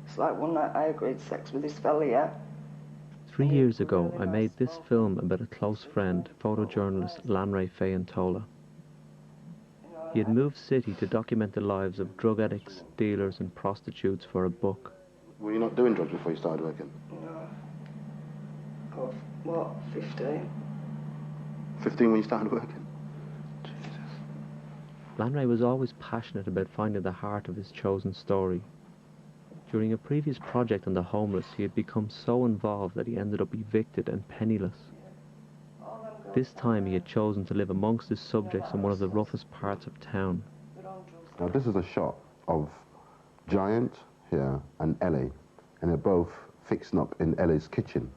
It's like one night I agreed sex with this fella, yeah? 3 years ago, I made this film about a close friend, photojournalist Lanray Fayantola. He had moved city to document the lives of drug addicts, dealers and prostitutes for a book. Were you not doing drugs before you started working? No. Oh, what, 15? 15 when you started working? Jesus. Lanray was always passionate about finding the heart of his chosen story. During a previous project on the homeless, he had become so involved that he ended up evicted and penniless. This time he had chosen to live amongst his subjects in one of the roughest parts of town. Now this is a shot of Giant here and Ellie, and they're both fixing up in Ellie's kitchen.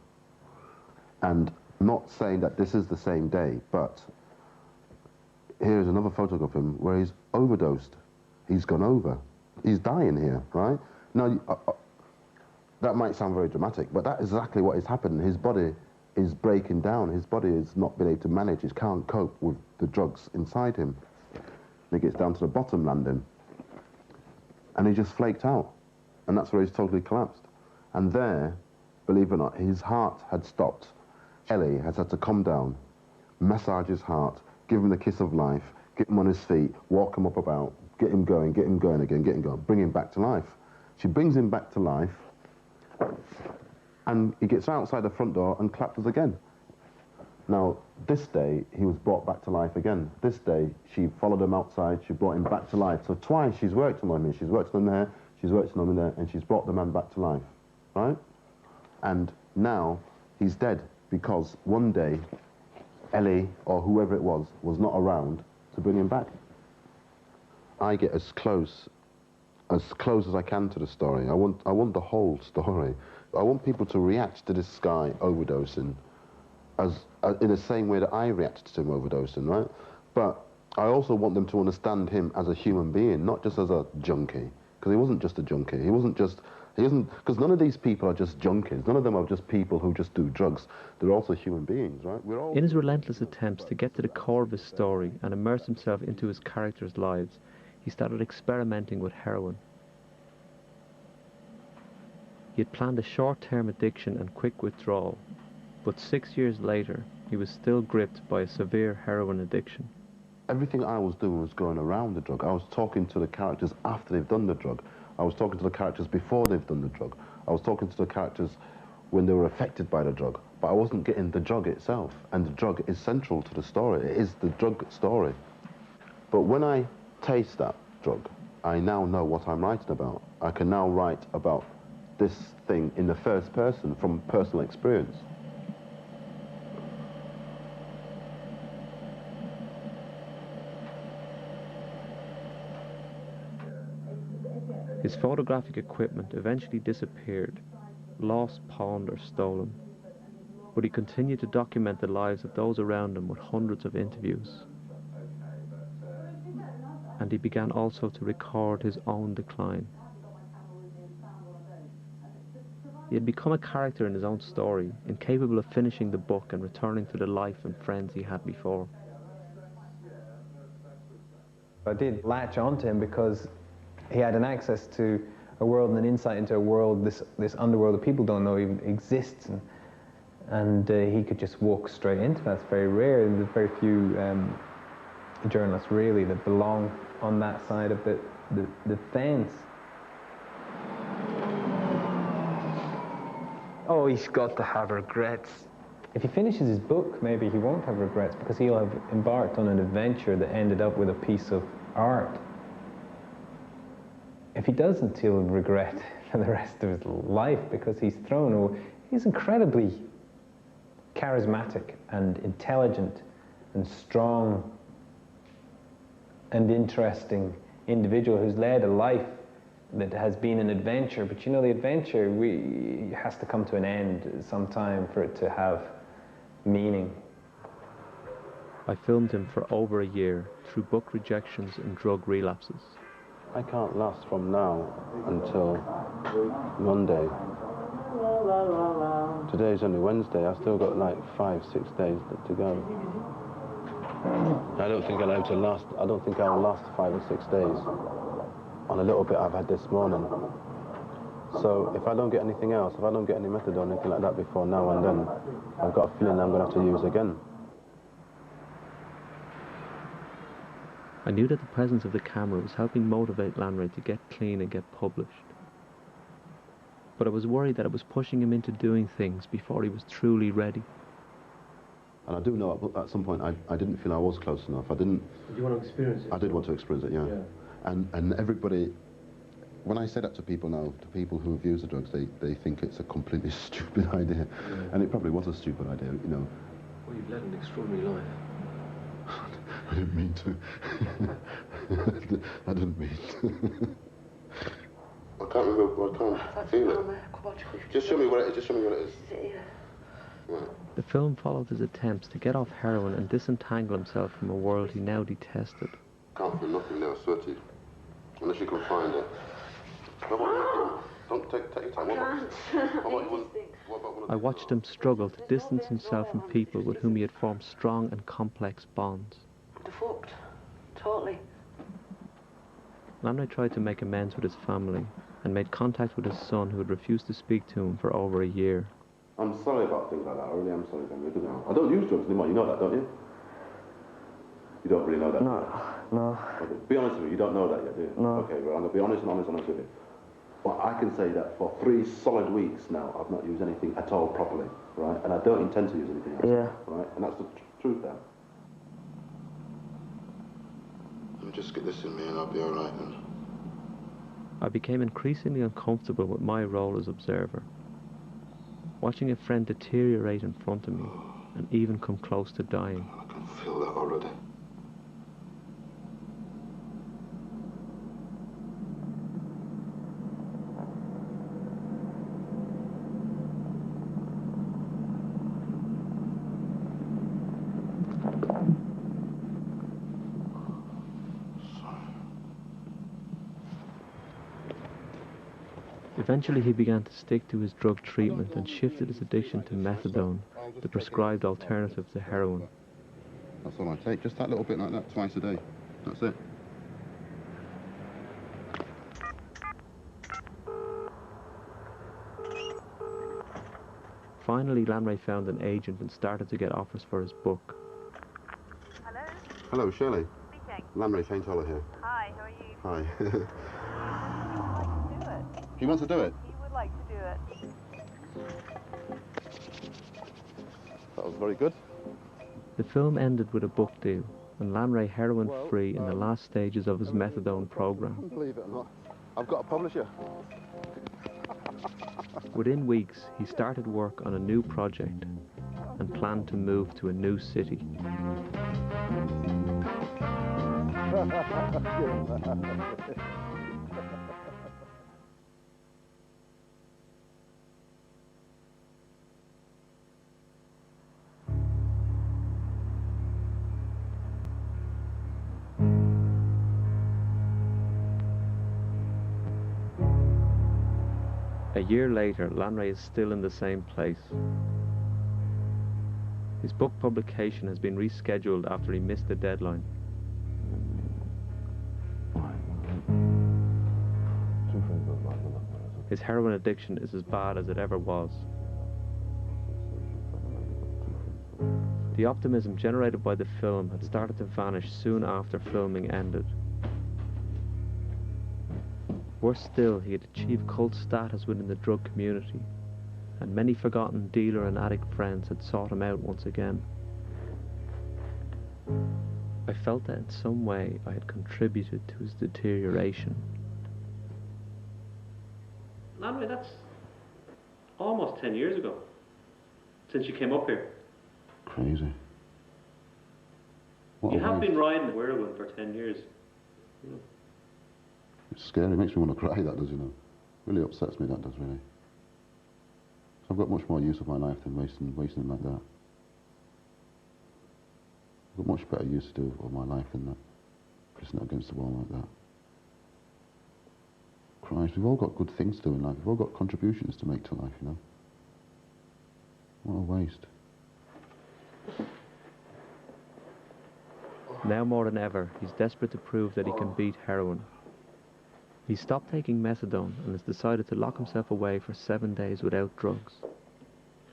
And not saying that this is the same day, but here's another photograph of him where he's overdosed. He's gone over. He's dying here, right? Now, that might sound very dramatic, but that's exactly what is happening. His body is breaking down. His body is not being able to manage. He can't cope with the drugs inside him. And he gets down to the bottom landing, and he just flaked out. And that's where he's totally collapsed. And there, believe it or not, his heart had stopped. Ellie has had to come down, massage his heart, give him the kiss of life, get him on his feet, walk him up about, get him going again, get him going, bring him back to life. She brings him back to life, and he gets outside the front door and collapses again. Now, this day, he was brought back to life again. This day, she followed him outside, she brought him back to life. So twice she's worked on him. She's worked on him there, she's worked on him there, and she's brought the man back to life, right? And now, he's dead because one day, Ellie, or whoever it was not around to bring him back. I get as close as I can to the story. I want the whole story. I want people to react to this guy overdosing as in the same way that I reacted to him overdosing, right? But I also want them to understand him as a human being, not just as a junkie, because he wasn't just a junkie. He isn't, because none of these people are just junkies. None of them are just people who just do drugs. They're also human beings, right? In his relentless attempts to get to the core of his story and immerse himself into his characters' lives, he started experimenting with heroin. He had planned a short-term addiction and quick withdrawal, but 6 years later, he was still gripped by a severe heroin addiction. Everything I was doing was going around the drug. I was talking to the characters after they've done the drug. I was talking to the characters before they've done the drug. I was talking to the characters when they were affected by the drug, but I wasn't getting the drug itself, and the drug is central to the story. It is the drug story. But when I taste that drug, I now know what I'm writing about. I can now write about this thing in the first person from personal experience. His photographic equipment eventually disappeared, lost, pawned or stolen, but he continued to document the lives of those around him with hundreds of interviews. And he began also to record his own decline. He had become a character in his own story, incapable of finishing the book and returning to the life and friends he had before. I did latch onto him because he had an access to a world and an insight into a world, this underworld that people don't know even exists, and he could just walk straight into that. It's very rare, and there's very few journalists really that belong on that side of the fence. Oh, he's got to have regrets. If he finishes his book, maybe he won't have regrets because he'll have embarked on an adventure that ended up with a piece of art. If he doesn't, he'll regret for the rest of his life because he's incredibly charismatic and intelligent and strong and interesting individual who's led a life that has been an adventure. But you know, the adventure has to come to an end sometime for it to have meaning. I filmed him for over a year through book rejections and drug relapses. I can't last from now until Monday. Today's only Wednesday. I've still got like 5-6 days to go. I don't think I'll last 5 or 6 days on a little bit I've had this morning. So if I don't get anything else, if I don't get any methadone or anything like that before now and then, I've got a feeling I'm going to have to use again. I knew that the presence of the camera was helping motivate Lanray to get clean and get published. But I was worried that it was pushing him into doing things before he was truly ready. And I do know at some point I didn't feel I was close enough. I didn't... Did you want to experience it? I did want to experience it, yeah. And everybody... When I say that to people now, to people who have used the drugs, they think it's a completely stupid idea. Yeah. And it probably was a stupid idea, you know. Well, you've led an extraordinary life. I didn't mean to. I didn't mean to. I can't remember, I can't feel it. Just show me what it is, just show me what it is. Right. The film followed his attempts to get off heroin and disentangle himself from a world he now detested. Can't feel nothing there, I swear to you. Unless you can find it. Don't take your time. I watched him struggle to distance himself from people with whom he had formed strong and complex bonds. Fucked. Totally. Lanray tried to make amends with his family and made contact with his son, who had refused to speak to him for over a year. I'm sorry about things like that. I really am sorry. I don't use drugs anymore. You know that, don't you? You don't really know that? No. Okay. Be honest with me. You don't know that yet, do you? No. Okay, well, I'm going to be honest with you. Well, I can say that for 3 solid weeks now, I've not used anything at all properly, right? And I don't intend to use anything else. Yeah. Right? And that's the truth then. Let me just get this in me and I'll be all right then. I became increasingly uncomfortable with my role as observer, watching a friend deteriorate in front of me and even come close to dying. I can feel that already. Eventually he began to stick to his drug treatment and shifted his addiction to methadone, the prescribed alternative to heroin. That's all I take, just that little bit like that, twice a day. That's it. Finally, Lanray found an agent and started to get offers for his book. Hello? Hello, Shirley. Speaking. Lanray Shane Toller here. Hi, how are you? Hi. He would like to do it. He wants to do it? He would like to do it. That was very good. The film ended with a book deal, and Lanray heroin-free in the last stages of his methadone program. Believe it or not, I've got a publisher. Within weeks, he started work on a new project and planned to move to a new city. A year later, Lanray is still in the same place. His book publication has been rescheduled after he missed the deadline. His heroin addiction is as bad as it ever was. The optimism generated by the film had started to vanish soon after filming ended. Worse still, he had achieved cult status within the drug community, and many forgotten dealer and addict friends had sought him out once again. I felt that in some way I had contributed to his deterioration. Lanray, that's almost 10 years ago, since you came up here. Crazy. You have been riding the whirlwind for 10 years. You know. It's scary, it makes me want to cry, that does, you know. Really upsets me, that does, really. So I've got much more use of my life than wasting it like that. I've got much better use to do of my life than that. Pressing it against the wall like that. Christ, we've all got good things to do in life. We've all got contributions to make to life, you know. What a waste. Now more than ever, he's desperate to prove that he can beat heroin. He stopped taking methadone and has decided to lock himself away for 7 days without drugs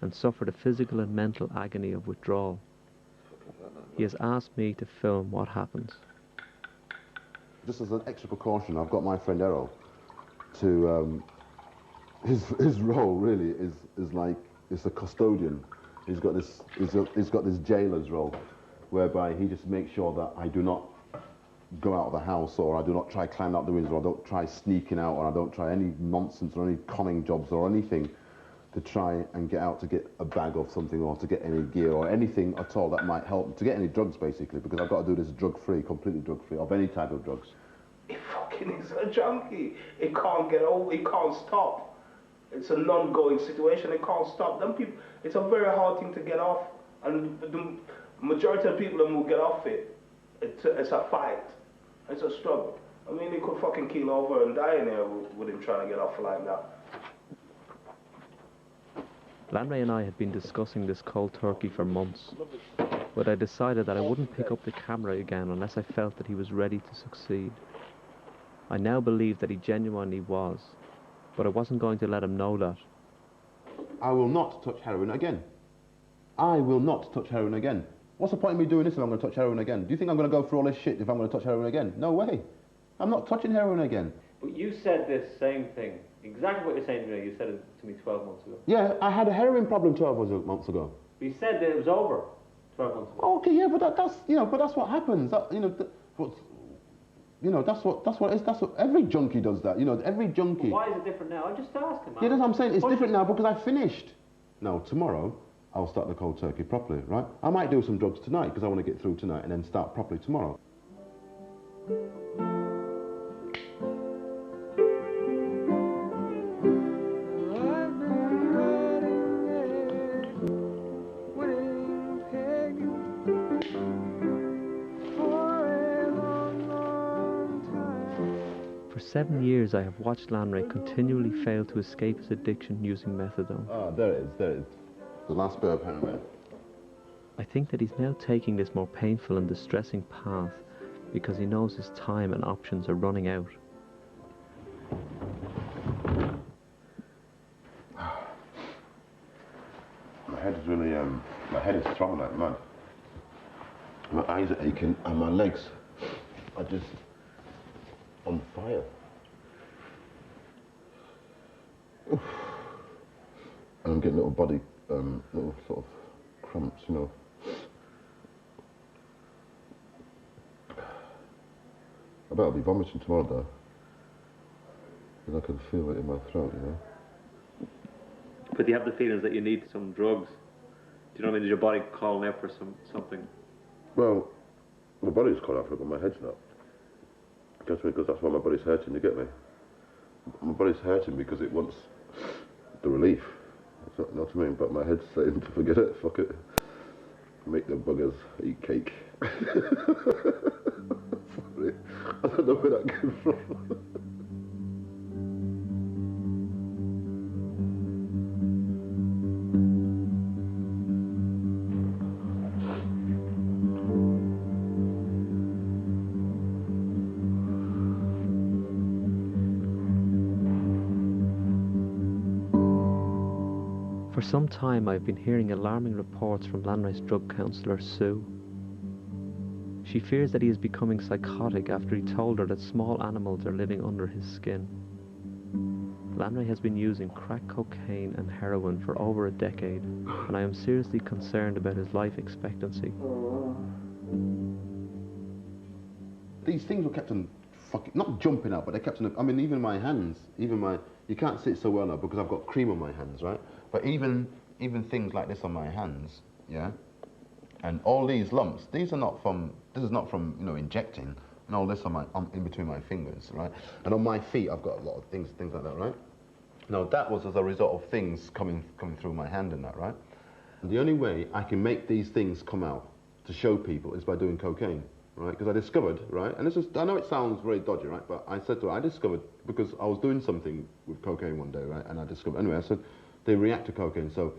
and suffer the physical and mental agony of withdrawal. He has asked me to film what happens. Just as an extra precaution, I've got my friend Errol to, his role really is like, it's a custodian. He's got this jailer's role, whereby he just makes sure that I do not go out of the house, or I do not try climbing out the windows, or I don't try sneaking out, or I don't try any nonsense or any conning jobs or anything to try and get out to get a bag of something, or to get any gear or anything at all that might help, to get any drugs basically, because I've got to do this drug-free, completely drug-free, of any type of drugs. He fucking is a junkie. It can't get over, it can't stop. It's an ongoing situation, it can't stop. Them people, it's a very hard thing to get off, and the majority of people who get off it, it's a fight, it's a struggle. I mean, they could fucking keel over and die in there with him trying to get off like that. Lanray and I had been discussing this cold turkey for months, but I decided that I wouldn't pick up the camera again unless I felt that he was ready to succeed. I now believe that he genuinely was, but I wasn't going to let him know that. I will not touch heroin again. I will not touch heroin again. What's the point of me doing this if I'm going to touch heroin again? Do you think I'm going to go through all this shit if I'm going to touch heroin again? No way. I'm not touching heroin again. But you said this same thing. Exactly what you're saying to me, you said it to me 12 months ago. Yeah, I had a heroin problem 12 months ago. But you said that it was over 12 months ago. Okay, yeah, but that's what happens. That's what it is. That's what every junkie does. That every junkie. But why is it different now? I'm just asking, man. Yeah, that's what I'm saying. It's different now because I finished. Now tomorrow I'll start the cold turkey properly, right? I might do some drugs tonight because I want to get through tonight and then start properly tomorrow. For 7 years I have watched Lanray continually fail to escape his addiction using methadone. Ah, there it is. The last bit of heroin. I think that he's now taking this more painful and distressing path because he knows his time and options are running out. My head is really, my head is throbbing like mad. My eyes are aching and my legs are just on fire. Oof. And I'm getting little body, little sort of cramps, I bet I'll be vomiting tomorrow though. Because I can feel it in my throat, But do you have the feelings that you need some drugs? Do you know what I mean? Is your body calling out for something? Well, my body's calling out for it, but my head's not. Get me? Because that's why my body's hurting, you get me? My body's hurting because it wants the relief. It's not, you know what I mean? But my head's saying to forget it, fuck it. Make the buggers eat cake. Sorry. I don't know where that came from. For some time I've been hearing alarming reports from Lanray's drug counsellor Sue. She fears that he is becoming psychotic after he told her that small animals are living under his skin. Lanray has been using crack cocaine and heroin for over a decade, and I am seriously concerned about his life expectancy. These things were kept on fucking, not jumping out, but they kept on, I mean, even my hands, you can't see it so well now because I've got cream on my hands, right? But even things like this on my hands, yeah? And all these lumps, this is not from, injecting, and all this in between my fingers, right? And on my feet, I've got a lot of things like that, right? Now, that was as a result of things coming through my hand and that, right? And the only way I can make these things come out to show people is by doing cocaine, right? Because I discovered, right? And this is, I know it sounds very dodgy, right? But I said to her, I discovered, because I was doing something with cocaine one day, right? And I discovered, anyway, I said, they react to cocaine. So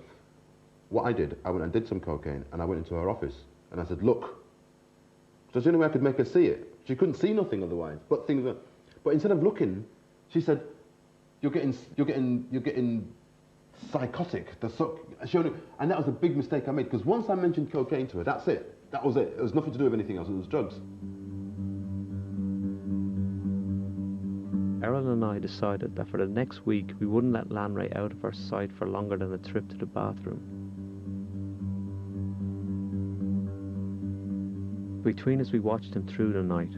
what I did, I went and did some cocaine, and I went into her office, and I said, look, That's the only way I could make her see it. She couldn't see nothing otherwise. But instead of looking, she said, "You're getting psychotic." And that was a big mistake I made, because once I mentioned cocaine to her, that's it. That was it. It was nothing to do with anything else. It was drugs. Errol and I decided that for the next week we wouldn't let Lanray out of our sight for longer than a trip to the bathroom. Between us we watched him through the night.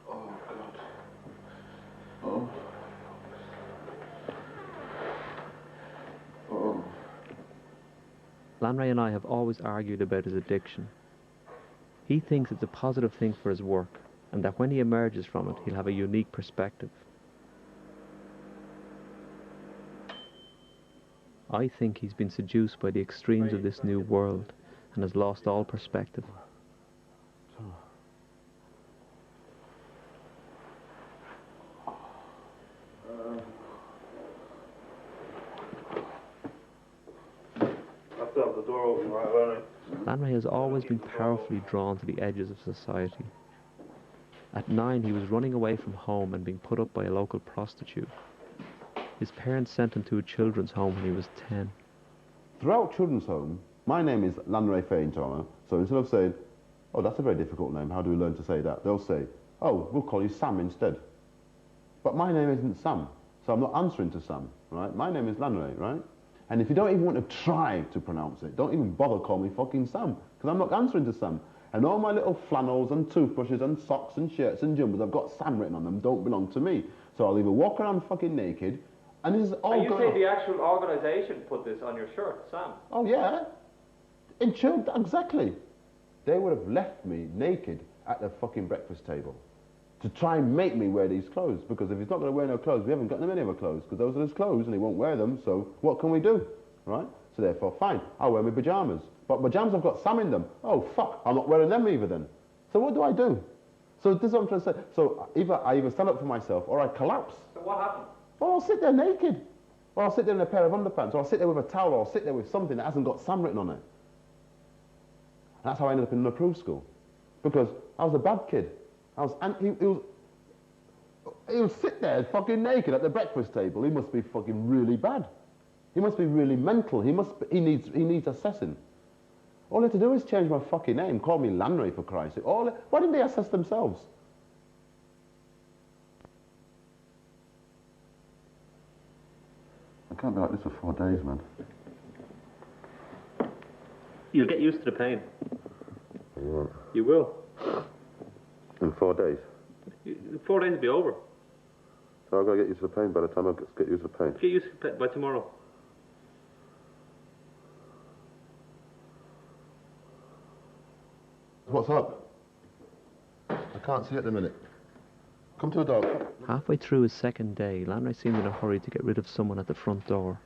Oh, God. Oh. Oh. Lanray and I have always argued about his addiction. He thinks it's a positive thing for his work, and that when he emerges from it, he'll have a unique perspective. I think he's been seduced by the extremes of this new world, and has lost all perspective. Have to have the door open, right, Larry? Lanray has always been powerfully drawn to the edges of society. At 9, he was running away from home and being put up by a local prostitute. His parents sent him to a children's home when he was 10. Throughout children's home, my name is Lanray Faintama, so instead of saying, "Oh, that's a very difficult name, how do we learn to say that?" They'll say, "Oh, we'll call you Sam instead." But my name isn't Sam, so I'm not answering to Sam, right? My name is Lanray, right? And if you don't even want to try to pronounce it, don't even bother calling me fucking Sam, because I'm not answering to Sam. And all my little flannels and toothbrushes and socks and shirts and jumpers, I've got Sam written on them, don't belong to me. So I'll either walk around fucking naked, and this is all And you going say on. the actual organisation put this on your shirt, Sam? Oh yeah, in church, exactly. They would have left me naked at the fucking breakfast table to try and make me wear these clothes, because if he's not going to wear no clothes, we haven't got him any other clothes, because those are his clothes and he won't wear them, so what can we do, right? So therefore, fine, I'll wear my pyjamas. But my pyjamas have got Sam in them. Oh fuck, I'm not wearing them either then. So what do I do? So this is what I'm trying to say. So I either stand up for myself or I collapse. So what happened? Or I'll sit there naked. Or I'll sit there in a pair of underpants, or I'll sit there with a towel, or I'll sit there with something that hasn't got Sam written on it. And that's how I ended up in an approved school. Because I was a bad kid. He would sit there fucking naked at the breakfast table. He must be fucking really bad. He must be really mental. He needs assessing. All they had to do is change my fucking name, call me Lanray for Christ's sake. Why didn't they assess themselves? I can't be like this for 4 days, man. You'll get used to the pain. You won't. You will. In 4 days? 4 days will be over. So I've got to get used to the pain by the time I get used to the pain. Get used to it by tomorrow. What's up? I can't see at the minute. Come to the door. Halfway through his second day, Lanray seemed in a hurry to get rid of someone at the front door.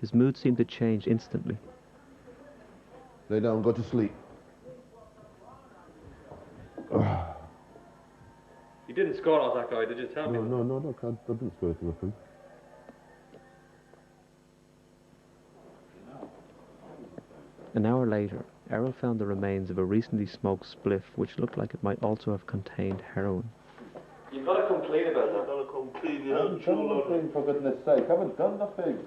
His mood seemed to change instantly. Lay down, go to sleep. You didn't score off that guy, did you? Tell me. No, I didn't score anything with him. An hour later, Errol found the remains of a recently smoked spliff which looked like it might also have contained heroin. You've got to complete about that. I've got to complete I haven't done nothing, for goodness sake. I haven't done nothing.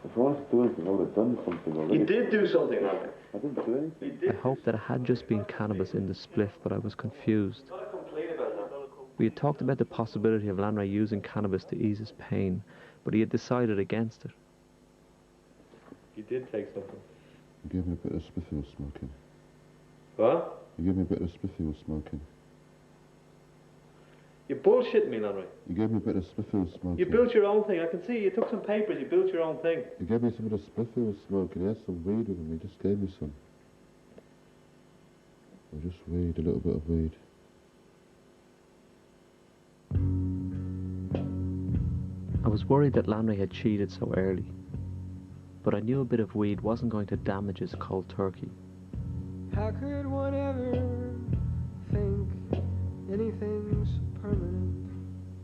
If I wanted to do anything, I would have done something already. You did do something, Larry. I didn't do anything. You I did. hoped that it had just been cannabis in the spliff, but I was confused. You've got to complete about that. We had talked about the possibility of Lanray using cannabis to ease his pain, but he had decided against it. You did take something. You gave me a bit of spliff he was smoking. What? You gave me a bit of spliff he was smoking. You bullshit me, Larry. You gave me a bit of spliff he was smoking. You built your own thing. I can see you took some papers. You built your own thing. You gave me some of the spliff he was smoking. He had some weed with him. He just gave me some. Or just weed, a little bit of weed. I was worried that Lanray had cheated so early, but I knew a bit of weed wasn't going to damage his cold turkey. How could one ever think anything's permanent?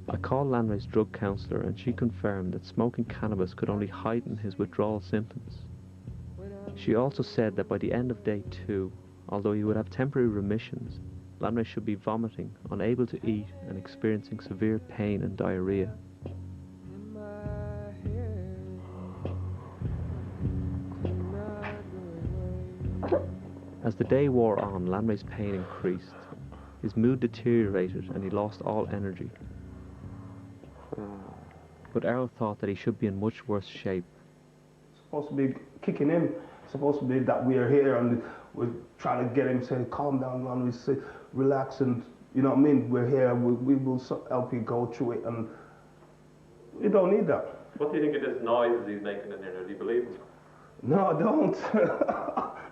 I called Lanray's drug counsellor and she confirmed that smoking cannabis could only heighten his withdrawal symptoms. She also said that by the end of day 2, although he would have temporary remissions, Lanray should be vomiting, unable to eat and experiencing severe pain and diarrhea. As the day wore on, Lanray's pain increased. His mood deteriorated and he lost all energy. But Errol thought that he should be in much worse shape. It's supposed to be kicking him. It's supposed to be that we're here and we're trying to get him saying, calm down, man, we say, relax, and you know what I mean? We're here, we will help you go through it, and you don't need that. What do you think of this noise he's making in here? Do you believe him? No, I don't.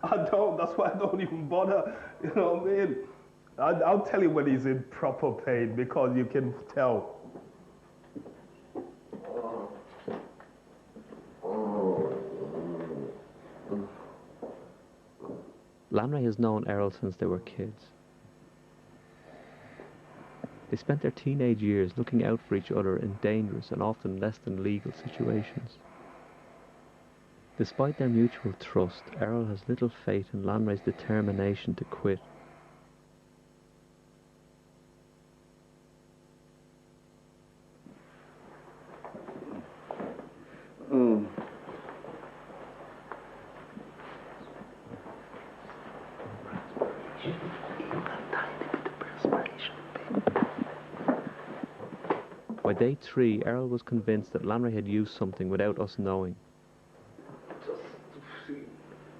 I don't. That's why I don't even bother. You know what I mean? I'll tell you when he's in proper pain because you can tell. Lanray has known Errol since they were kids. They spent their teenage years looking out for each other in dangerous and often less than legal situations. Despite their mutual trust, Errol has little faith in Lanray's determination to quit. By day 3, Errol was convinced that Lanray had used something without us knowing.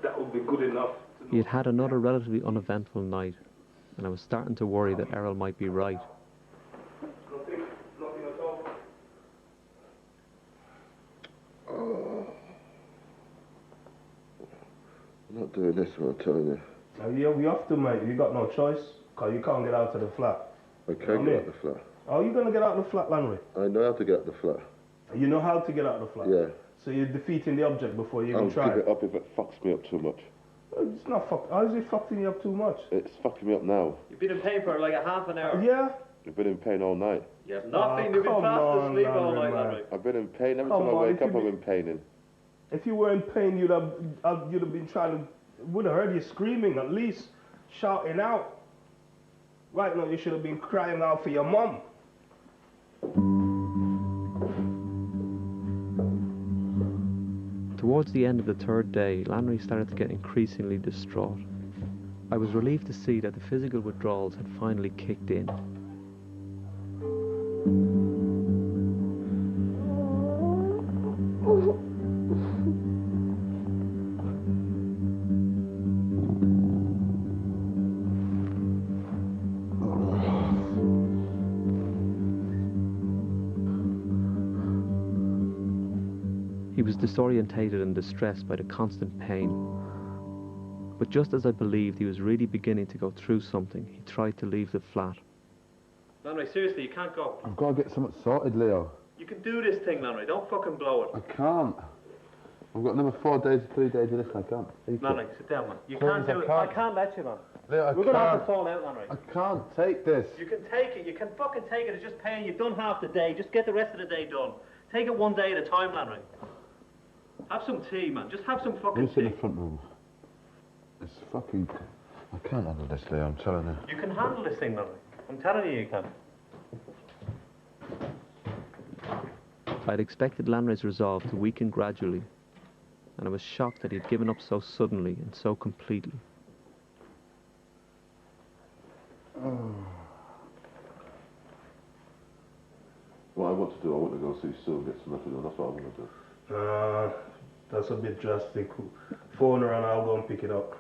That would be good enough. He had had another relatively uneventful night, and I was starting to worry that Errol might be right. Nothing at all. I'm not doing this one, I'm telling you. You have to, mate. You got no choice, because you can't get out of the flat. I can't get out of the flat. How are you going to get out of the flat, Lanray? I know how to get out of the flat. You know how to get out of the flat? Yeah. So you're defeating the object before you even try? I'll give it up if it fucks me up too much. It's not fuck. How is it fucking you up too much? It's fucking me up now. You've been in pain for like a half an hour. Yeah? I've been in pain all night. You have nothing. You've been fast asleep all night, Lanray. I've been in pain. Every time I wake up, I'm in pain. If you were in pain, you'd have been trying to, would have heard you screaming, at least shouting out. Right now, you should have been crying out for your mum. Towards the end of the 3rd day, Lanray started to get increasingly distraught. I was relieved to see that the physical withdrawals had finally kicked in. He was disorientated and distressed by the constant pain. But just as I believed he was really beginning to go through something, he tried to leave the flat. Lanray, seriously, you can't go. I've got to get something sorted, Leo. You can do this thing, Lanray. Don't fucking blow it. I can't. I've got another 4 days, 3 days of this, I can't. Lanray, sit down, man. You Please, can't do it. I can't let you, man. Leo, We're going to have to fall out, Lanray. I can't take this. You can take it. You can fucking take it. It's just pain. You've done half the day. Just get the rest of the day done. Take it one day at a time, Lanray. Have some tea, man. Just have some fucking Who's in tea. the front room? It's fucking... I can't handle this, Leo, I'm telling you. You can handle this thing, Lanray. I'm telling you, you can. I'd expected Lanray's resolve to weaken gradually, and I was shocked that he'd given up so suddenly and so completely. What I want to do, I want to go see Sue and get some methadone. That's what I want to do. That's a bit drastic. Phone her and I'll go and pick it up.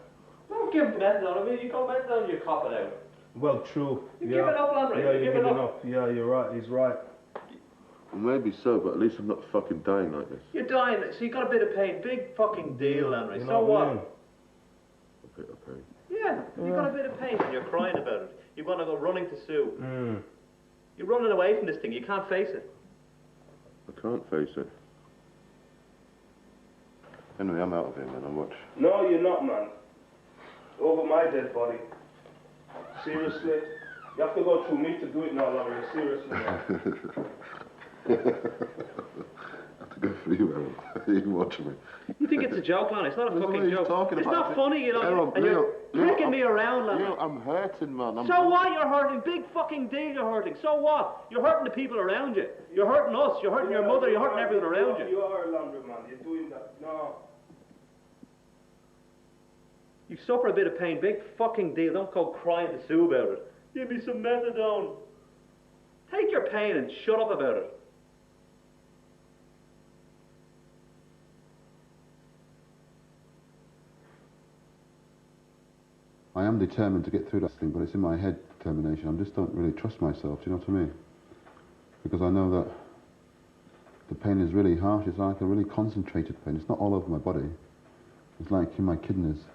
Don't give methadone. I mean, you got methadone, you cop it out. Well, true. You're giving up, Lanray. Yeah, You're giving up. Yeah, you're right. He's right. Maybe so, but at least I'm not fucking dying like this. You're dying, so you got a bit of pain. Big fucking deal, Lanray. You So know what? I mean? A bit of pain. Yeah, you got a bit of pain and you're crying about it. You want to go running to Sue. You're running away from this thing. You can't face it. I can't face it. Anyway, I'm out of here, man. I'm watch. No, you're not, man. Over my dead body. Seriously? You have to go through me to do it now, Larry. Seriously. I have to go through you, Errol. You watch me. You think it's a joke, man? It's not a fucking joke. It's not funny, you know. Errol, and you're pricking me around, man. Leo, I'm hurting, man. So what? You're hurting. Big fucking deal. You're hurting. So what? You're hurting the people around you. You're hurting us. You're hurting your mother. You're hurting everyone around you. You are a laundryman. You're doing that. No. You suffer a bit of pain. Big fucking deal. Don't go crying to Sue about it. Give me some methadone. Take your pain and shut up about it. I am determined to get through that thing, but it's in my head, determination. I just don't really trust myself, do you know what I mean? Because I know that the pain is really harsh. It's like a really concentrated pain. It's not all over my body. It's like in my kidneys.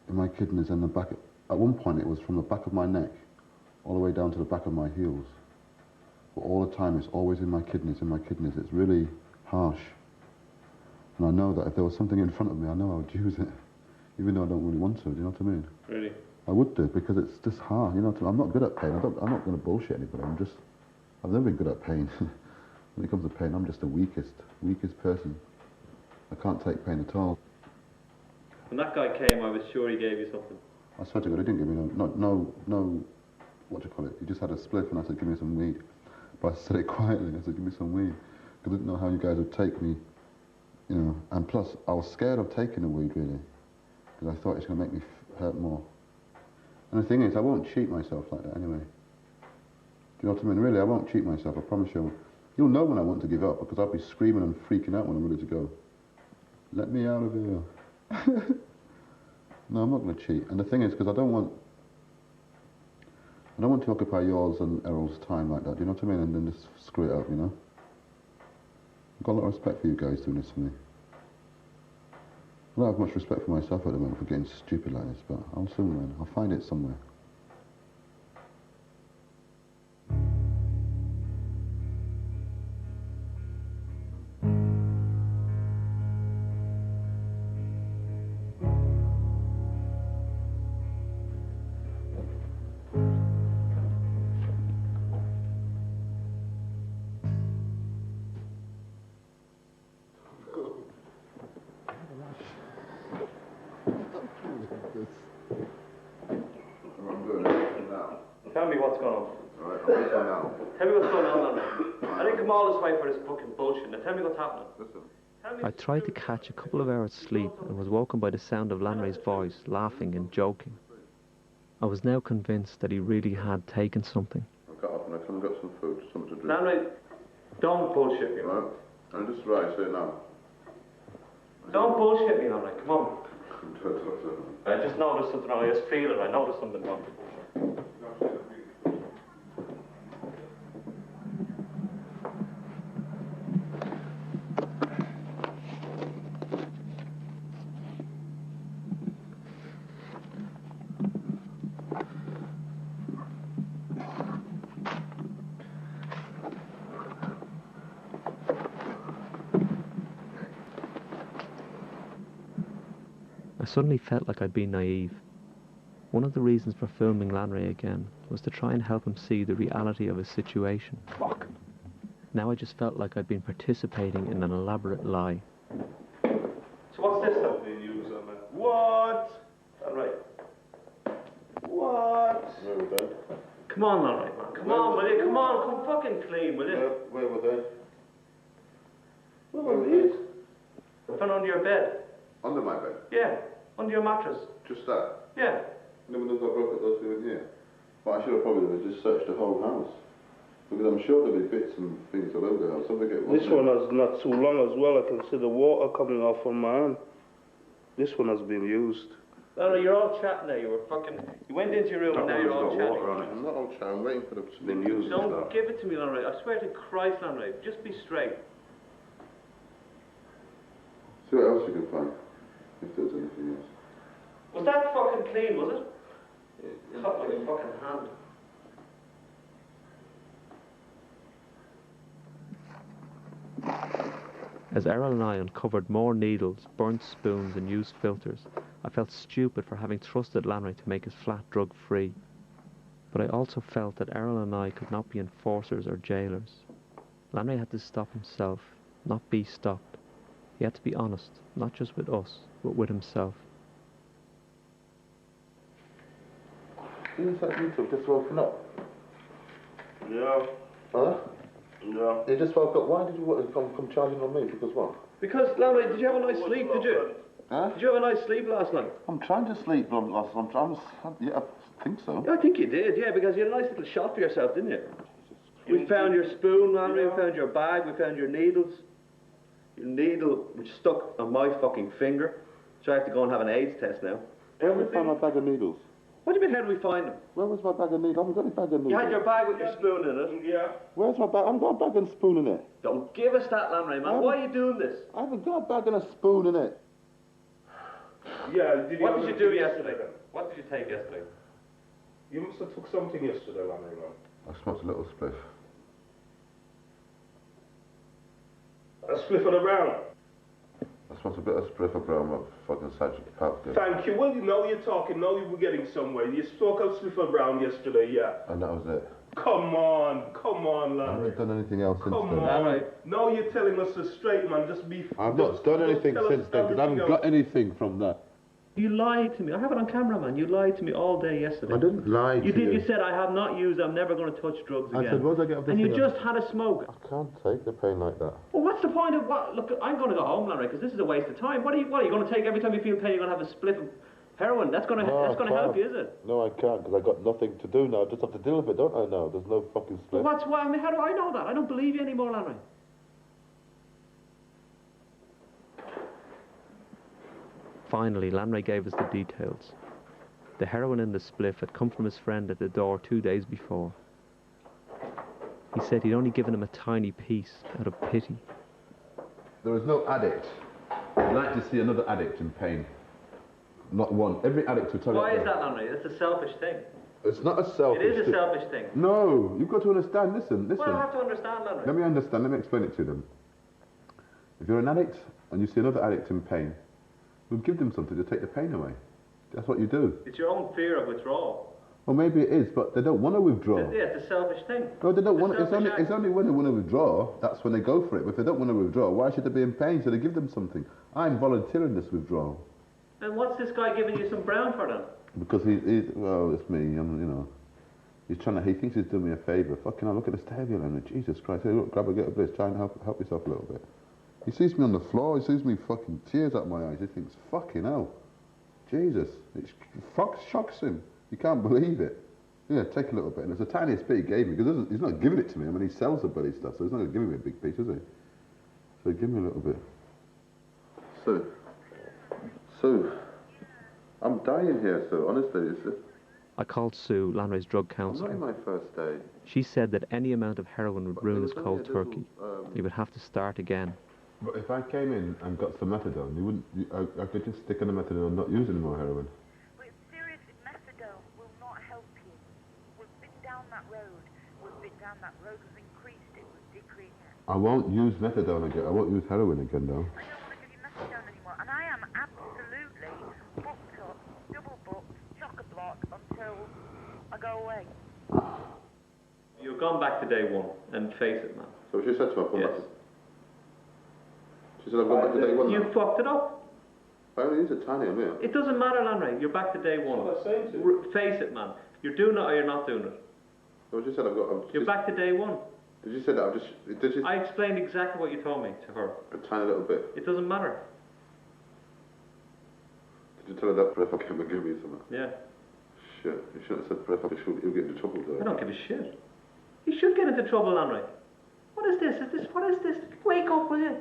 In my kidneys and the back. At one point it was from the back of my neck all the way down to the back of my heels. But all the time it's always in my kidneys, in my kidneys. It's really harsh. And I know that if there was something in front of me, I know I would use it. Even though I don't really want to, do you know what I mean? Really? I would do, because it's just hard, you know. I'm not good at pain. I'm not going to bullshit anybody. I've never been good at pain. When it comes to pain, I'm just the weakest person. I can't take pain at all. When that guy came, I was sure he gave you something. I swear to God, he didn't give me no, what do you call it? He just had a spliff and I said, give me some weed. But I said it quietly. I said, give me some weed. Because I didn't know how you guys would take me, you know. And plus, I was scared of taking the weed, really. Because I thought it's going to make me hurt more. And the thing is, I won't cheat myself like that anyway. Do you know what I mean? Really, I won't cheat myself, I promise you. You'll know when I want to give up, because I'll be screaming and freaking out when I'm ready to go. Let me out of here. No, I'm not going to cheat. And the thing is, because I don't want to occupy yours and Errol's time like that, do you know what I mean? And then just screw it up, you know? I've got a lot of respect for you guys doing this for me. I don't have much respect for myself at the moment for getting stupid like this, but I'll soon learn. I'll find it somewhere. Tell me what's going on. Alright, I'm waiting now. Tell me what's going on, I didn't come all this way for this fucking bullshit. Now tell me what's happening. Listen. I tried to catch a couple of hours' sleep and was woken by the sound of Lanray's voice, laughing and joking. I was now convinced that he really had taken something. I've got up and I come and got some food, something to drink. Lanray, don't bullshit me, man. Right? I'm just right, say it now. Don't bullshit me, Lanray, come on. I just noticed something wrong. I just feel it. I noticed something wrong. I suddenly felt like I'd been naive. One of the reasons for filming Lanray again was to try and help him see the reality of his situation. Fuck. Now I just felt like I'd been participating in an elaborate lie. So what's this stuff? What? Lanray. What? Where were they? Come on, Lanray, man. Come on, will you? Come on, come fucking clean, will you? Where were they? Where were these? I found under your bed. Under my bed? Yeah, under your mattress. Just that? Yeah. Never thought I broke up those two in here. But I should have probably just searched the whole house. Because I'm sure there'll be bits and things all over the house. This one has not too long as well. I can see the water coming off from my hand. This one has been used. Lanray, you're all chatting now. You were fucking... You went into your room and now you're all chatting. Water on it. I'm not all chatting. I'm waiting for the... It's been used. Don't give it to me, Lanray. I swear to Christ, Lanray. Just be straight. See what else you can find. If there's anything else. Was that fucking clean, was it? Yeah. Cut like a fucking hand. As Errol and I uncovered more needles, burnt spoons and used filters, I felt stupid for having trusted Lanray to make his flat drug-free. But I also felt that Errol and I could not be enforcers or jailers. Lanray had to stop himself, not be stopped. He had to be honest, not just with us, but with himself. You said you two just woken up? Yeah. Huh? Yeah. You just woke up. Why did you want to come charging on me? Because what? Because, Lanray, did you have a nice sleep, did you? Huh? Did you have a nice sleep last night? I'm trying to sleep, but yeah, I think so. Yeah, I think you did, yeah, because you had a nice little shot for yourself, didn't you? We found your spoon, Lanray, we found your bag, we found your needles. Your needle, which stuck on my fucking finger. So I have to go and have an AIDS test now. Where did we find my bag of needles? What do you mean, how did we find them? Where was my bag of needles? I haven't got any bag of needles. You had your bag with your spoon in it? Yeah. Where's my bag? I haven't got a bag and spoon in it. Don't give us that, Lanray, man. Why are you doing this? I haven't got a bag and a spoon in it. Yeah. What did you do yesterday? What did you take yesterday? You must have took something yesterday, Lanray, man. I smoked a little spliff. A spliff of the brown. I smoked a bit of spliff of brown, fucking Sergeant Pap. Thank you. Well, you know you're talking. Now you were getting somewhere. You spoke of spliff of brown yesterday, yeah. And that was it. Come on, I Lanray. haven't done anything else since then. Lanray. Now you're telling us the straight, man. Just be. I've not done anything tell us since then, because I haven't everything got anything from that. You lied to me. I have it on camera, man. You lied to me all day yesterday. I didn't lie to You you. did. You said, I have not used, I'm never going to touch drugs again. I said, what did I get off this And you thing? just had a smoke. I can't take the pain like that. Well, what's the point of what? Look, I'm going to go home, Lanray, because this is a waste of time. What are you going to take every time you feel pain? You're going to have a spliff of heroin. That's going to help you, is it? No, I can't, because I got nothing to do now. I just have to deal with it, don't I now? There's no fucking Well, split. I mean, how do I know that? I don't believe you anymore, Lanray. Finally, Lanray gave us the details. The heroin in the spliff had come from his friend at the door 2 days before. He said he'd only given him a tiny piece out of pity. There is no addict. I'd like to see another addict in pain. Not one. Every addict will tell you. Why is that, Lanray? That's a selfish thing. It's not a selfish It is a thing. selfish thing. No, you've got to understand. Listen. Well, I have to understand, Lanray. Let me understand. Let me explain it to them. If you're an addict and you see another addict in pain, you'll give them something to take the pain away. That's what you do. It's your own fear of withdrawal. Well, maybe it is, but they don't want to withdraw. Yeah, it's a selfish thing. No, they don't want. It's It's only when they want to withdraw that's when they go for it. But if they don't want to withdraw, why should they be in pain? So they give them something. I'm volunteering this withdrawal And what's this guy giving you some brown for then? because well, it's me. He's trying to. He thinks he's doing me a favour. Fucking hell, look at the stavia line. Jesus Christ! Hey, look, grab a get a bliss. Try and help yourself a little bit. He sees me on the floor. He sees me fucking tears out my eyes. He thinks, fucking hell, Jesus! It shocks him. He can't believe it. Yeah, take a little bit. And it's the tiniest bit he gave me because he's not giving it to me. I mean, he sells the bloody stuff, so he's not going to give me a big piece, is he? So give me a little bit. Sue, I'm dying here, Sue. Honestly, I called Sue, Lanray's drug I'm not counsellor. in my first day. She said that any amount of heroin would ruin his cold turkey. He would have to start again. But if I came in and got some methadone, I could just stick on the methadone and not use any more heroin. But seriously, methadone will not help you. We've been down that road. We've increased it, we've decreased it. I won't use methadone again. I won't use heroin again, though. I don't want to give you methadone anymore. And I am absolutely booked up, double booked, chock-a-block until I go away. You've gone back to day one, and face it, man. So she said to me, I've gone Yes. back. She said I've gone back to day one. You now. fucked it up. I only use a tiny amount. It doesn't matter, Lanray. You're back to day one. That's what I'm saying to you. Face it, man. You're doing it or you're not doing it. So she said I've got. You're back to day one. Did you say that? Did you? I explained exactly what you told me to her. A tiny little bit. It doesn't matter. Did you tell her that if I came and give me something? Yeah. Shit. You shouldn't have said if you'll get into trouble though. I don't give a shit. You should get into trouble, Lanray. What is this? What is this? Wake up, will you?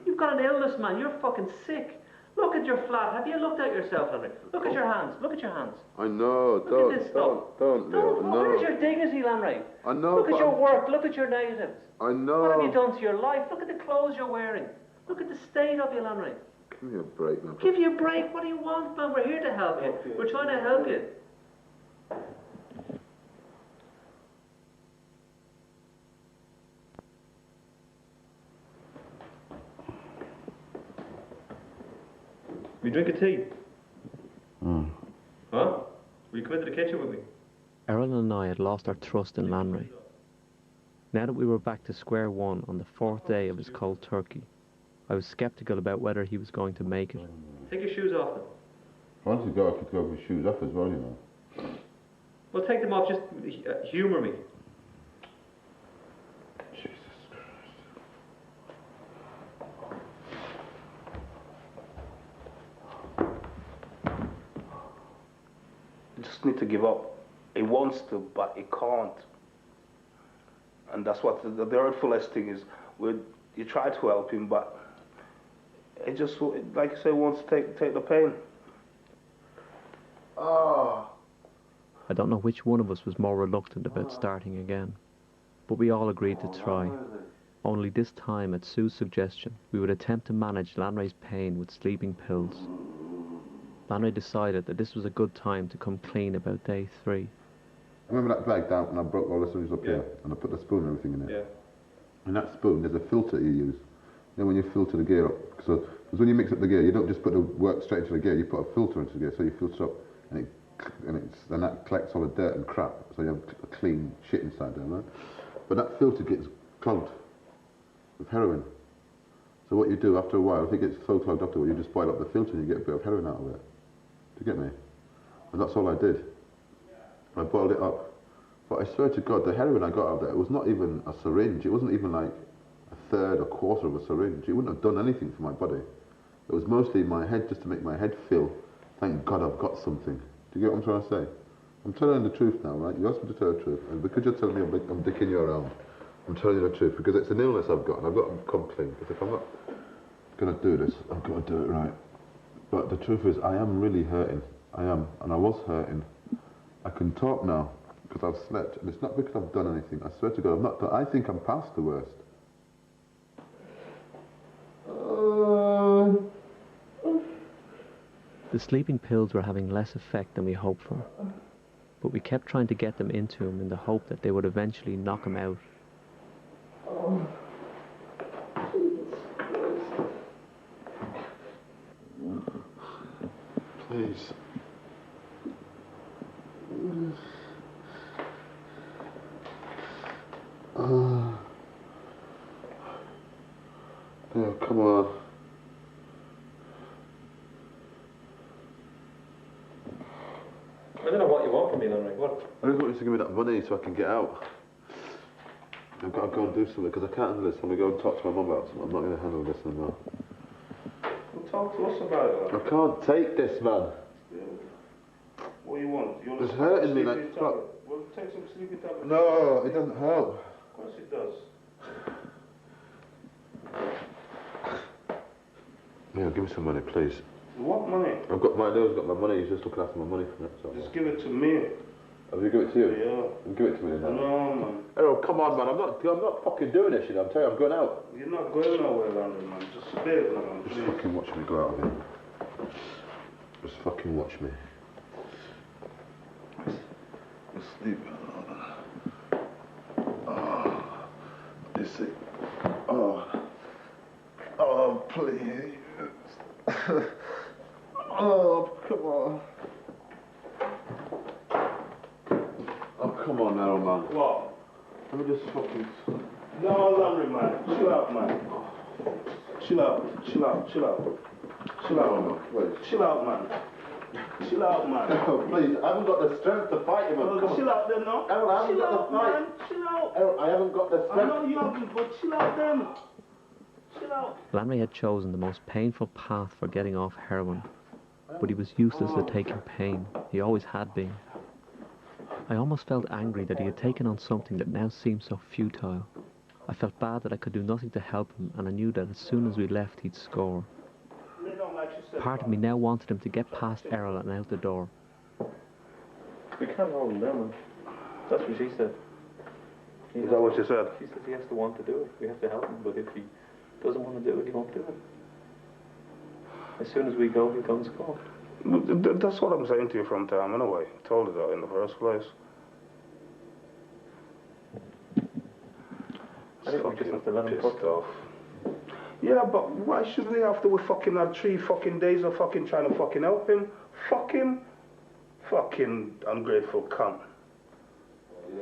You've got an illness, man. You're fucking sick. Look at your flat. Have you looked at yourself, Lanray? Look at your hands. Look at your hands. I know. Look at this stuff. Don't, Leo. No. Where's your dignity, Lanray? I know. Look at but your work. Look at your negatives. I know. What have you done to your life? Look at the clothes you're wearing. Look at the state of you, Lanray. Give me a break, man. Give you a break. What do you want, man? We're here to help you. We're trying to help you. You drink a tea? Huh? Will you come into the kitchen with me? Errol and I had lost our trust in Lanray. Now that we were back to square one on the 4th day of his cold turkey, I was sceptical about whether he was going to make it. Take your shoes off then. Once you go, I could go with shoes off as well, you know. Well, take them off, just humour me. Jesus Christ. You just need to give up. He wants to, but he can't. And that's what the hurtfulest thing is. You try to help him, but it just, like you say, wants to take the pain. Oh. I don't know which one of us was more reluctant about starting again, but we all agreed to try. Only this time, at Sue's suggestion, we would attempt to manage Lanray's pain with sleeping pills. Lanray decided that this was a good time to come clean about day 3. I remember that bag down when I broke all the screws up here, and I put the spoon and everything in it. Yeah. In that spoon, there's a filter you use. You know when you filter the gear up. So, because when you mix up the gear, you don't just put the work straight into the gear. You put a filter into the gear, so you filter up, and that collects all the dirt and crap. So you have a clean shit inside there, right? But that filter gets clogged with heroin. So what you do after a while, if it gets so clogged afterward, you just boil up the filter and you get a bit of heroin out of it. Do you get me? And that's all I did. I boiled it up. But I swear to God, the heroin I got out of there, it was not even a syringe. It wasn't even like a third or quarter of a syringe. It wouldn't have done anything for my body. It was mostly in my head, just to make my head feel, thank God I've got something. Do you get what I'm trying to say? I'm telling you the truth now, right? You asked me to tell the truth, and because you're telling me I'm dicking you around, I'm telling you the truth, because it's an illness I've got, and I've got to come clean, because if I'm not going to do this, I've got to do it right. But the truth is, I am really hurting. I am, and I was hurting. I can talk now, because I've slept, and it's not because I've done anything. I swear to God, I'm not done. I think I'm past the worst. The sleeping pills were having less effect than we hoped for, but we kept trying to get them into him in the hope that they would eventually knock him out. Please. Yeah, come on. I don't know what you want from me, Lanray. What? I just want you to give me that money so I can get out. I've got to go and do something because I can't handle this. I'm going to go and talk to my mum about something. I'm not going to handle this anymore. Well, talk to us about it, man. I can't take this, man. Yeah. What do you want? You want It's hurting me like fuck. Well, take some sleeping tablets. No, it doesn't help. Of course it does. Yeah, give me some money, please. What money? I've got my money. He's just looking after my money from it. So. Just give it to me. Have you give it to you? Yeah. Give it to me then. No, man. Errol, come on, man. I'm not fucking doing this shit. I'm telling you, I'm going out. You're not going nowhere, Landon, man. Just stay, man. Just fucking watch me go out of here. Just fucking watch me. Just sleep. Oh, you see. Oh, please. Oh, come on. Oh, come on now, man. What? Let me just fucking... No, Landry, man. Chill out, man. Chill out. Chill out. Chill out. Chill out, man. Please. Chill out, man. Chill out, man. Oh, please. I haven't got the strength to fight him. Well, chill out then, no? Errol, I haven't got the fight. Man. Chill out. Errol, I haven't got the I strength. know you haven't, but chill out then. Chill out. Lanray had chosen the most painful path for getting off heroin, but he was useless at taking pain. He always had been. I almost felt angry that he had taken on something that now seemed so futile. I felt bad that I could do nothing to help him, and I knew that as soon as we left he'd score. Part of me now wanted him to get past Errol and out the door. We can't hold him down, man. That's what she said. Is that what you said? She says he has to want to do it. We have to help him, but if he doesn't want to do it, he won't do it. As soon as we go, he'll go and score. That's what I'm saying to you from time anyway. I told you that in the first place. I think we just have to let him fuck off. Yeah, but why should we have to? We fucking had 3 fucking days of fucking trying to fucking help him. Fuck him. Fucking ungrateful cunt.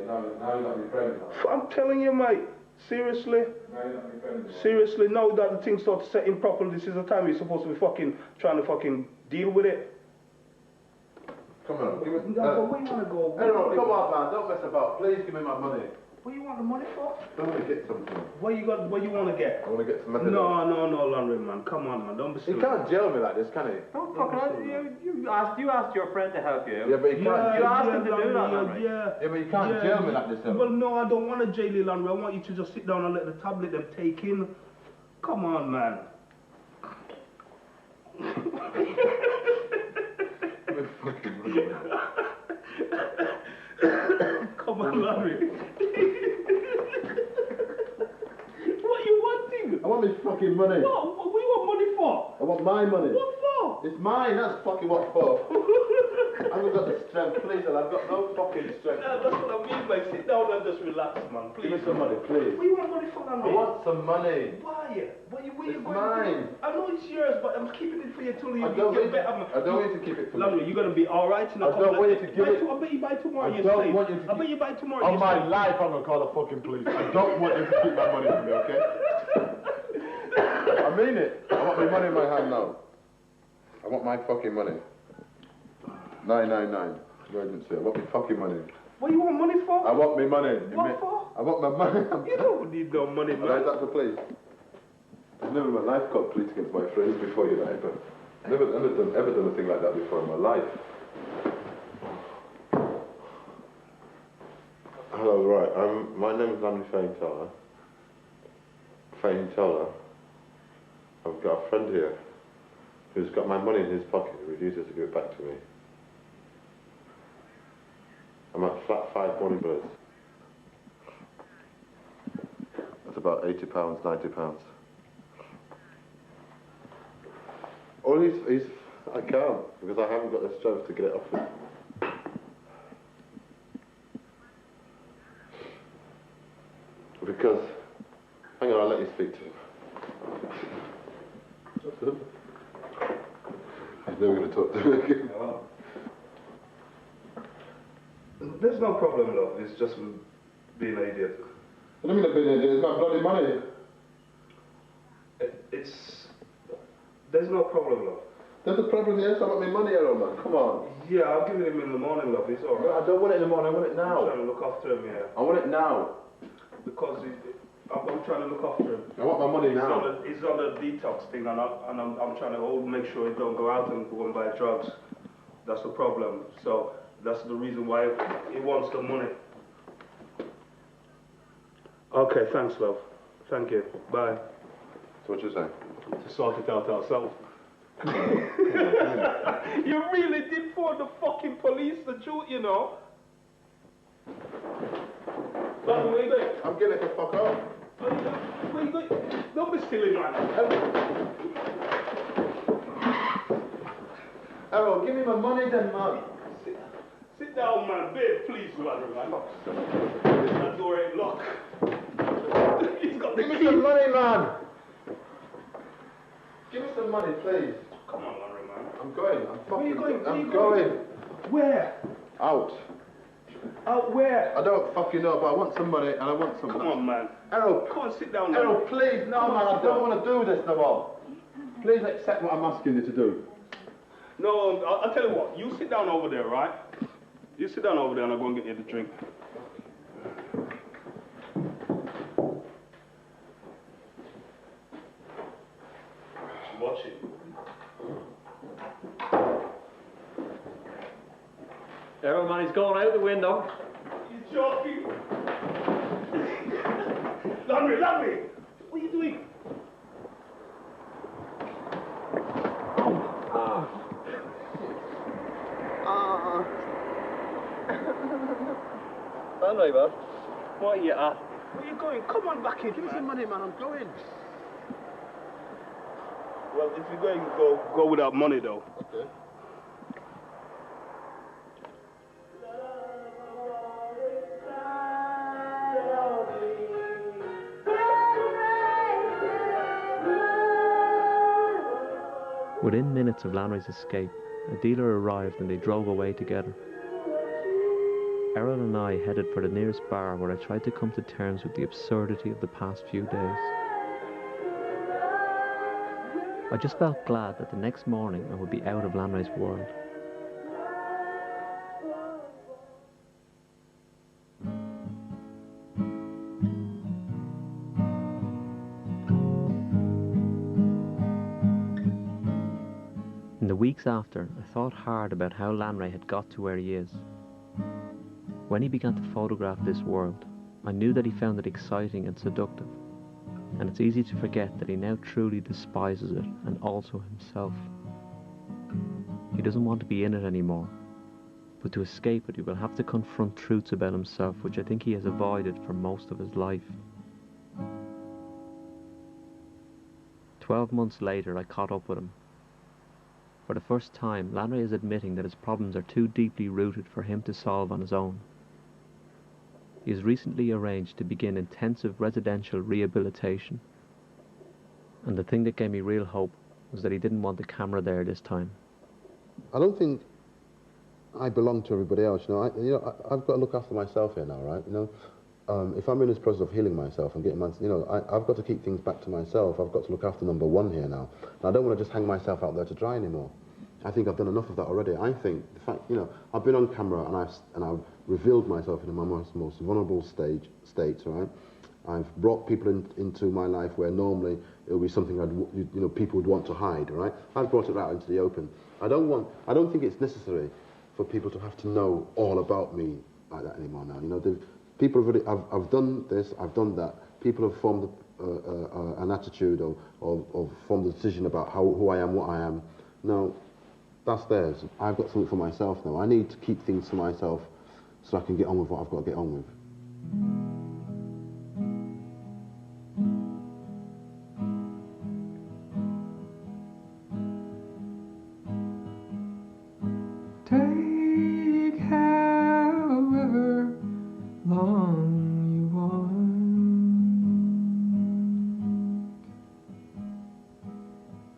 now you're not my friend. I'm telling you, mate. Seriously. Now you're not my friend. Seriously, now that the thing starts setting properly, this is the time you're supposed to be fucking trying to fucking deal with it. Come on, give me. But where you wanna go? Errol, come on, man, don't mess about. Please give me my money. What you want the money for? I want to get something. What you wanna get? I want to get some money. No, Landry, man. Come on, man. Don't be He silly. can't jail me like this, can he? Don't fucking. You asked your friend to help you. Yeah, but he can't. You asked him to do Landry, that, Landry. Yeah, Yeah, but you can't jail me like this, though. Well, no, I don't want to jail you, Landry. I want you to just sit down and let the tablet them take in. Come on, man. Come on, Landry. What you wanting? I want my fucking money. What you want money for? I want my money. What for? It's mine, that's fucking what for. I haven't got the strength, please, and I've got no fucking strength. Yeah, that's what I mean, mate. Sit down and just relax, man. Please. Give me some money, please. What you want money for, Landry? I want some money. Why? Where you It's going? mine. I know it's yours, but I'm keeping it for you till you I don't get want better. I don't want you to keep it for Landry, me. you're gonna be alright. I don't want you to give it. I bet you buy tomorrow. I don't want you to I bet you buy tomorrow. On my life, I'm gonna call the fucking police. I don't want you to keep my money for me, okay? I mean it. I want my money in my hand now. I want my fucking money. 999. Emergency. I want my fucking money. What you want money for? I want my money. What for? I want my money. You don't need no money, man. Right, that's the police. I've never in my life called police against my friends before, you know, but I've never done a thing like that before in my life. Hello, right. My name is Landry Faintoller. I've got a friend here who's got my money in his pocket and refuses to give it back to me. I'm at flat 5 Morningbirds. That's about £80, £90. Well, I can't, because I haven't got the strength to get it off him. Because, hang on, I'll let you speak to him. He's never going to talk to me again. There's no problem, love. It's just being an idiot. I don't mean to be an idiot, it's my bloody money. There's no problem, love. There's a problem, yes, I want my money, Errol, man. Come on. Yeah, I'll give it him in the morning, love. It's alright. I don't want it in the morning, I want it now. I'm trying to look after him, yeah. I want it now. Because I'm trying to look after him. I want my money now. He's on a detox thing, and I'm trying to make sure he don't go out and go and buy drugs. That's the problem. So that's the reason why he wants the money. Okay, thanks, love. Thank you. Bye. So what you say? To sort it out ourselves. You really did phone the fucking police, the truth, you know. Where you going? I'm getting it the fuck off. Where you going? Don't be silly, man. Errol, give me my money then, man. Sit down, man. Babe, please, man. That door ain't locked. He's got the Give me key. some money, man. Give me some money, please. Come on, Larry, man. I'm going. I'm fucking. Where you going? I'm going. Where? Out. Out where? I don't fucking know, but I want some money and I want some. Come on, man. Errol, Come on, sit down. Errol, man. please, no, man. I don't want to do this no more. Please accept what I'm asking you to do. No, I'll tell you what. You sit down over there, right? You sit down over there and I'll go and get you the drink. Watch it. Errol, man, he's going out the window. You're joking. Landry, what are you doing? Landry, bud. What are you at? Where are you going? Come on back in. Give me some money, man. I'm going. Well, if you're going, go without money, though. Okay. Within minutes of Lanry's escape, a dealer arrived and they drove away together. Carol and I headed for the nearest bar where I tried to come to terms with the absurdity of the past few days. I just felt glad that the next morning I would be out of Lanray's world. In the weeks after, I thought hard about how Lanray had got to where he is. When he began to photograph this world, I knew that he found it exciting and seductive, and it's easy to forget that he now truly despises it, and also himself. He doesn't want to be in it anymore, but to escape it he will have to confront truths about himself which I think he has avoided for most of his life. 12 months later I caught up with him. For the first time, Lanray is admitting that his problems are too deeply rooted for him to solve on his own. He has recently arranged to begin intensive residential rehabilitation. And the thing that gave me real hope was that he didn't want the camera there this time. I don't think I belong to everybody else, I've got to look after myself here now, right? If I'm in this process of healing myself and getting I've got to keep things back to myself. I've got to look after number one here now. And I don't want to just hang myself out there to dry anymore. I think I've done enough of that already. I think the fact, I've been on camera and I've revealed myself in my most vulnerable states, right? I've brought people into my life where normally it would be something people would want to hide, right? I've brought it out into the open. I don't think it's necessary for people to have to know all about me like that anymore now. People have already, I've done this, I've done that. People have formed an attitude or formed a decision about who I am, what I am. No, that's theirs. I've got something for myself now. I need to keep things to myself so I can get on with what I've got to get on with. Take however long you want.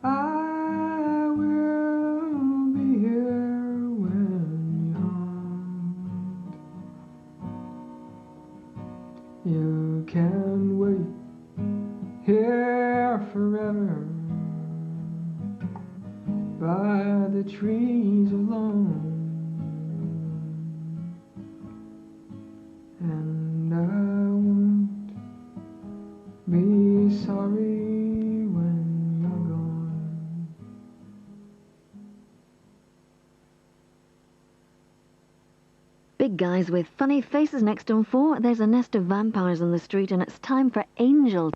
I will be here when you haunt. You can wait here forever by the trees alone. And I won't be sorry when you're gone. Big guys with funny faces next door for. There's a nest of vampires on the street and it's time for Angel.